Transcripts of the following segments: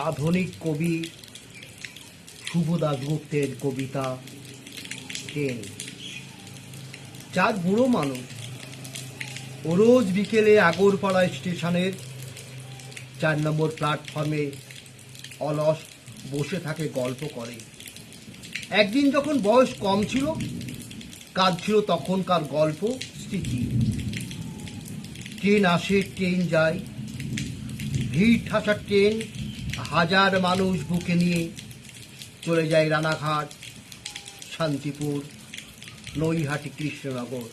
আধুনিক কবি শুভ দাশগুপ্তের কবিতা ট্রেন। চার বুড়ো মানুষ ও রোজ বিকেলে আগরপাড়া স্টেশনের 4 নম্বর প্ল্যাটফর্মে অলস বসে থাকে, গল্প করে। একদিন যখন বয়স কম ছিল, কাজ ছিল তখনকার গল্প, স্মৃতি। ট্রেন আসে, ট্রেন যায়, ভিড় ঠাসা ট্রেন হাজার মানুষ বুকে নিয়ে চলে যায় রানাঘাট, শান্তিপুর, নৈহাটি, কৃষ্ণনগর।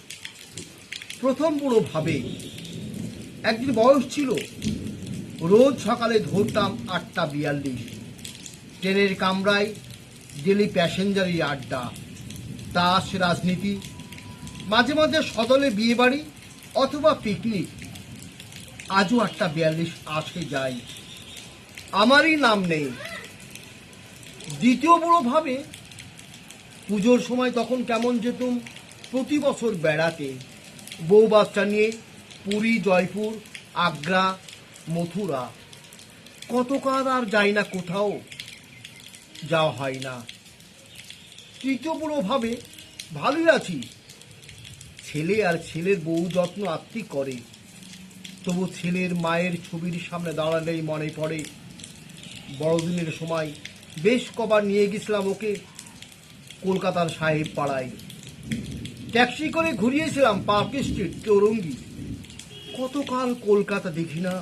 প্রথম বুড়ো ভাবে, একদিন বয়স ছিল, রোজ সকালে ধরতাম 8:42, ট্রেনের কামরায় ডেলি প্যাসেঞ্জারের আড্ডা, তাস, রাজনীতি, মাঝে মাঝে সদলে বিয়েবাড়ি অথবা পিকনিক। আজও 8:42 আসে যায়, আমারই নাম নেই। দ্বিতীয় বুড়ো ভাবে, পুজোর সময় তখন কেমন যেতুম প্রতি বছর বেড়াতে, বউ বাচ্চা নিয়ে পুরী, জয়পুর, আগ্রা, মথুরা। কতকাল আর যাই না, কোথাও যাওয়া হয় না। তৃতীয় বুড়ো ভাবে, ভালোই আছি, ছেলে আর ছেলের বউ যত্ন আত্মি করে, তবু ছেলের মায়ের ছবির সামনে দাঁড়ালেই মনে পড়ে বড়দিনের সময় বেশ কবার নিয়ে গেছিলাম ওকে কলকাতার সাহেব পাড়ায়। ট্যাক্সি করে ঘুরিয়েছিলাম পার্ক স্ট্রিট, চৌরঙ্গি। কতকাল কলকাতা দেখি না,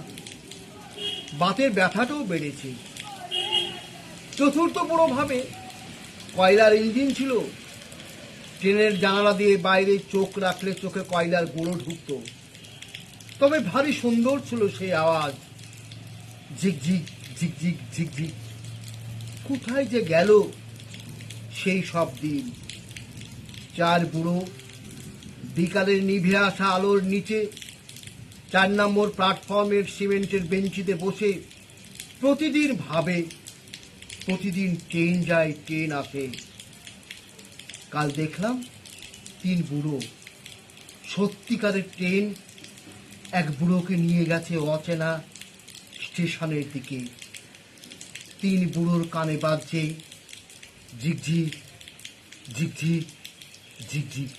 বাতের ব্যথাটাও বেড়েছে। চতুর্থ বুড়ো ভাবে, কয়লার ইঞ্জিন ছিল, ট্রেনের জানালা দিয়ে বাইরে চোখ রাখলে চোখে কয়লার গুঁড়ো ঢুকতো, তবে ভারী সুন্দর ছিল সেই আওয়াজ, ঝিকঝিক ঝিকঝিক ঝিকঝিক। কোথায় যে গেল সেই সব দিন। চার বুড়ো বিকালের নিভে আসা আলোর নিচে 4 নম্বর প্ল্যাটফর্মের সিমেন্টের বেঞ্চিতে বসে প্রতিদিন ভাবে, প্রতিদিন ট্রেন যায়, ট্রেন আসে। কাল দেখলাম 3 বুড়ো, সত্যিকারের ট্রেন এক বুড়োকে নিয়ে গেছে অচেনা স্টেশনের দিকে। 3 বুড়োর কানে বাজছে ঝিকঝিক ঝিকঝিক ঝিকঝিক।